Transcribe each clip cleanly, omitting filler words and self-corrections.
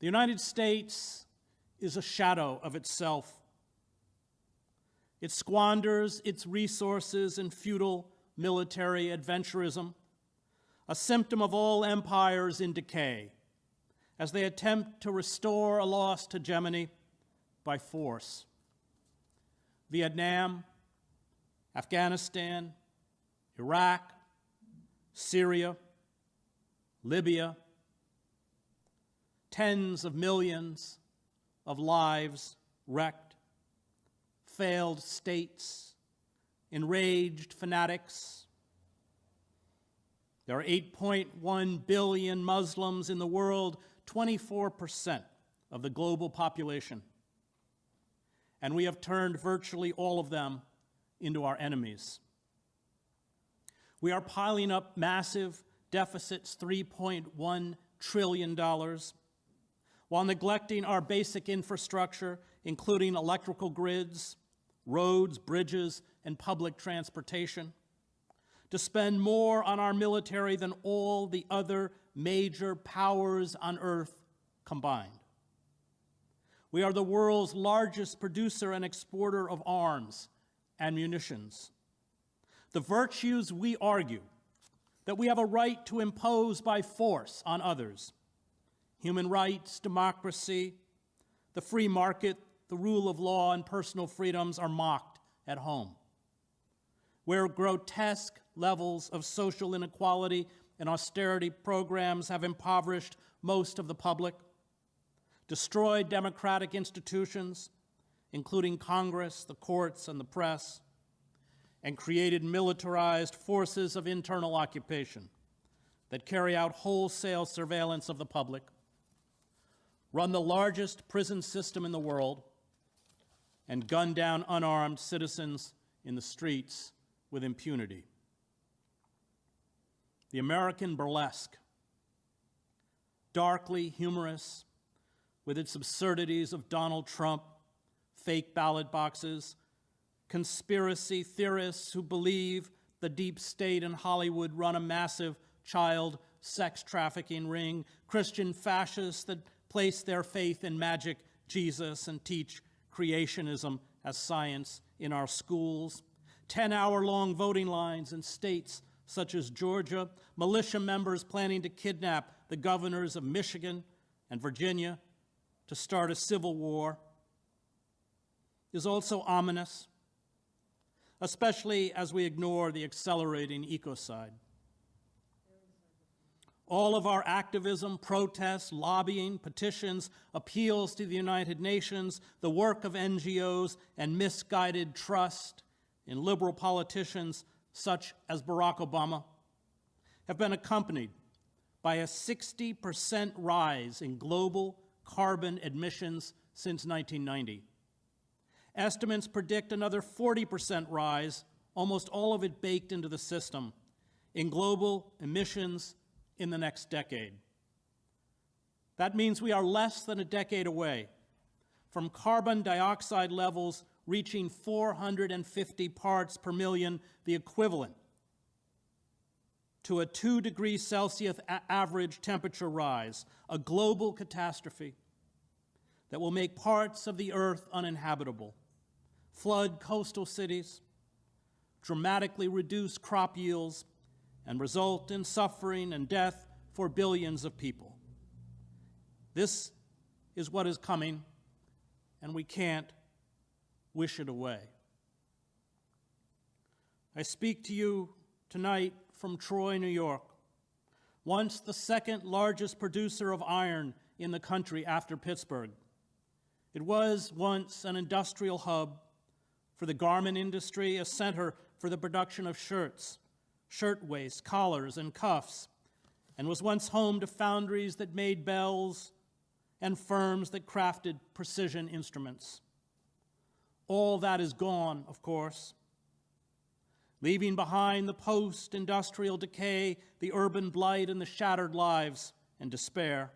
The United States is a shadow of itself. It squanders its resources in futile military adventurism, a symptom of all empires in decay, as they attempt to restore a lost hegemony by force. Vietnam, Afghanistan, Iraq, Syria, Libya, tens of millions of lives wrecked, failed states, enraged fanatics. There are 8.1 billion Muslims in the world, 24% of the global population. And we have turned virtually all of them into our enemies. We are piling up massive deficits, $3.1 trillion, while neglecting our basic infrastructure, including electrical grids, roads, bridges, and public transportation, to spend more on our military than all the other major powers on earth combined. We are the world's largest producer and exporter of arms and munitions. The virtues we argue that we have a right to impose by force on others, human rights, democracy, the free market, the rule of law, and personal freedoms, are mocked at home, where grotesque levels of social inequality and austerity programs have impoverished most of the public, destroyed democratic institutions, including Congress, the courts, and the press, and created militarized forces of internal occupation that carry out wholesale surveillance of the public, run the largest prison system in the world, and gun down unarmed citizens in the streets with impunity. The American burlesque, darkly humorous, with its absurdities of Donald Trump, fake ballot boxes, conspiracy theorists who believe the deep state in Hollywood run a massive child sex trafficking ring, Christian fascists that place their faith in magic Jesus and teach creationism as science in our schools, 10-hour-long voting lines in states such as Georgia, militia members planning to kidnap the governors of Michigan and Virginia to start a civil war, is also ominous, especially as we ignore the accelerating ecocide. All of our activism, protests, lobbying, petitions, appeals to the United Nations, the work of NGOs, and misguided trust in liberal politicians such as Barack Obama have been accompanied by a 60% rise in global carbon emissions since 1990. Estimates predict another 40% rise, almost all of it baked into the system, in global emissions in the next decade. That means we are less than a decade away from carbon dioxide levels reaching 450 parts per million, the equivalent to a 2 degrees Celsius average temperature rise, a global catastrophe that will make parts of the earth uninhabitable, flood coastal cities, dramatically reduce crop yields, and result in suffering and death for billions of people. This is what is coming, and we can't wish it away. I speak to you tonight from Troy, New York, once the second largest producer of iron in the country after Pittsburgh. It was once an industrial hub for the garment industry, a center for the production of shirts, shirtwaists, collars, and cuffs, and was once home to foundries that made bells and firms that crafted precision instruments. All that is gone, of course, leaving behind the post-industrial decay, the urban blight, and the shattered lives and despair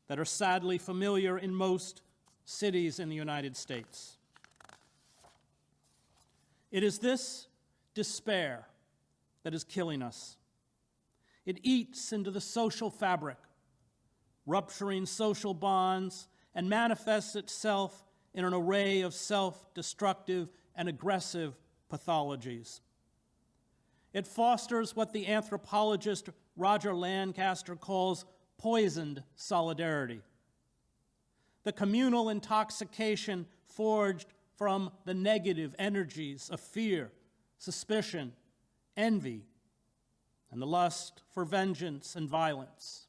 that are sadly familiar in most cities in the United States. It is this despair that is killing us. It eats into the social fabric, rupturing social bonds, and manifests itself in an array of self-destructive and aggressive pathologies. It fosters what the anthropologist Roger Lancaster calls poisoned solidarity, the communal intoxication forged from the negative energies of fear, suspicion, envy, and the lust for vengeance and violence.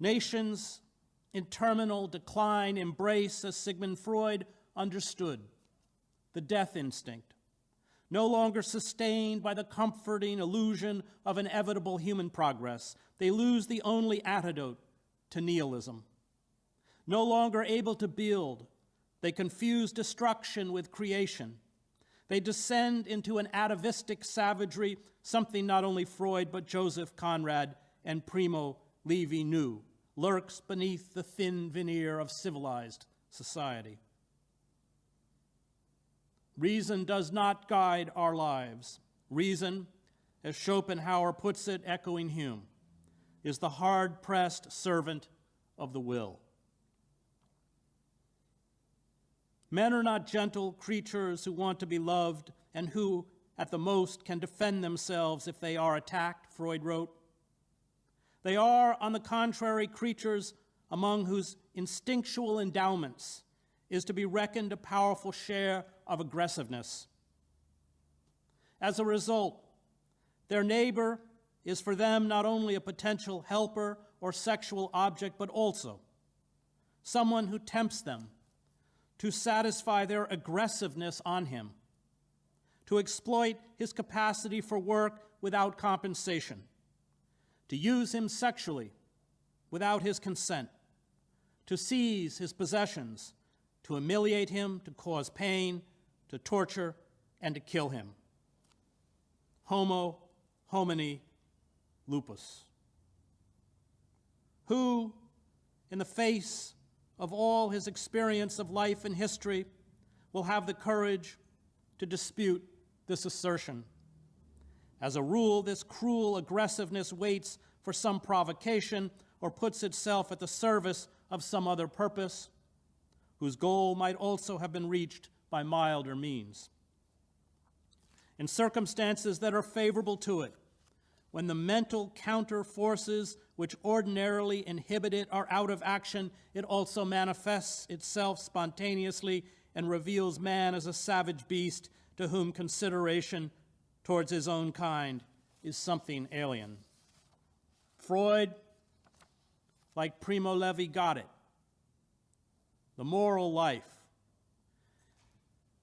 Nations in terminal decline embrace, as Sigmund Freud understood, the death instinct, no longer sustained by the comforting illusion of inevitable human progress. They lose the only antidote to nihilism. No longer able to build, they confuse destruction with creation. They descend into an atavistic savagery, something not only Freud but Joseph Conrad and Primo Levi knew, lurks beneath the thin veneer of civilized society. Reason does not guide our lives. Reason, as Schopenhauer puts it, echoing Hume, is the hard-pressed servant of the will. Men are not gentle creatures who want to be loved and who, at the most, can defend themselves if they are attacked, Freud wrote. They are, on the contrary, creatures among whose instinctual endowments is to be reckoned a powerful share of aggressiveness. As a result, their neighbor is for them not only a potential helper or sexual object, but also someone who tempts them to satisfy their aggressiveness on him, to exploit his capacity for work without compensation, to use him sexually without his consent, to seize his possessions, to humiliate him, to cause pain, to torture, and to kill him. Homo homini lupus. Who, in the face of all his experience of life and history, will have the courage to dispute this assertion? As a rule, this cruel aggressiveness waits for some provocation or puts itself at the service of some other purpose, whose goal might also have been reached by milder means. In circumstances that are favorable to it, when the mental counter forces which ordinarily inhibit it are out of action, it also manifests itself spontaneously and reveals man as a savage beast to whom consideration towards his own kind is something alien. Freud, like Primo Levi, got it. The moral life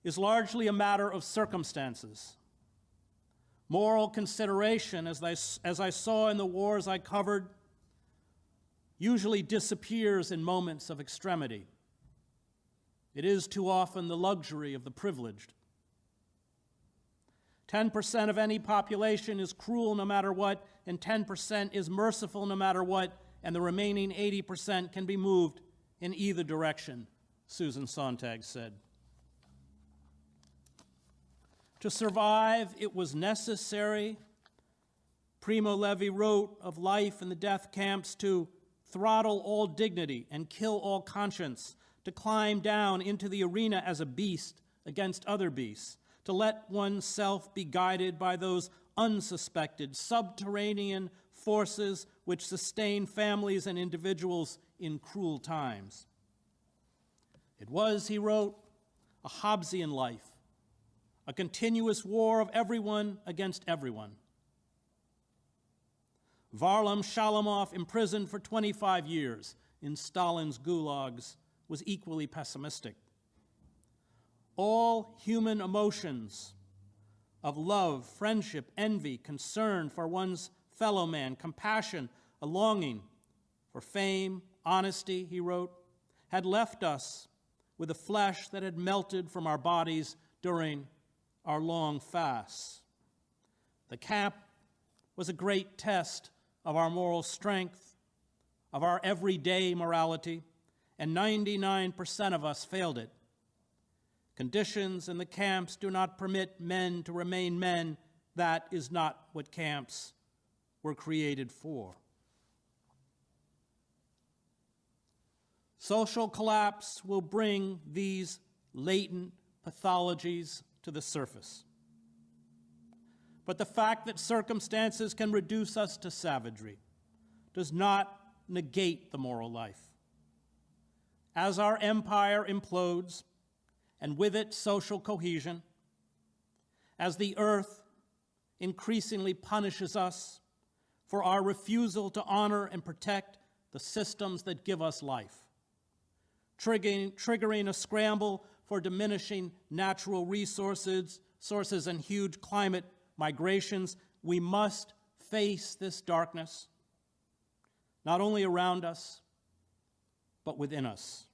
is largely a matter of circumstances. Moral consideration, as I saw in the wars I covered, usually disappears in moments of extremity. It is too often the luxury of the privileged. 10% of any population is cruel no matter what, and 10% is merciful no matter what, and the remaining 80% can be moved in either direction, Susan Sontag said. To survive, it was necessary, Primo Levi wrote of life in the death camps, to throttle all dignity and kill all conscience, to climb down into the arena as a beast against other beasts, to let oneself be guided by those unsuspected subterranean forces which sustain families and individuals in cruel times. It was, he wrote, a Hobbesian life, a continuous war of everyone against everyone. Varlam Shalamov, imprisoned for 25 years in Stalin's gulags, was equally pessimistic. All human emotions of love, friendship, envy, concern for one's fellow man, compassion, a longing for fame, honesty, he wrote, had left us with a flesh that had melted from our bodies during our long fasts. The camp was a great test of our moral strength, of our everyday morality, and 99% of us failed it. Conditions in the camps do not permit men to remain men. That is not what camps were created for. Social collapse will bring these latent pathologies to the surface. But the fact that circumstances can reduce us to savagery does not negate the moral life. As our empire implodes, and with it social cohesion, as the earth increasingly punishes us for our refusal to honor and protect the systems that give us life, triggering a scramble for diminishing natural resources and huge climate migrations, we must face this darkness, not only around us, but within us.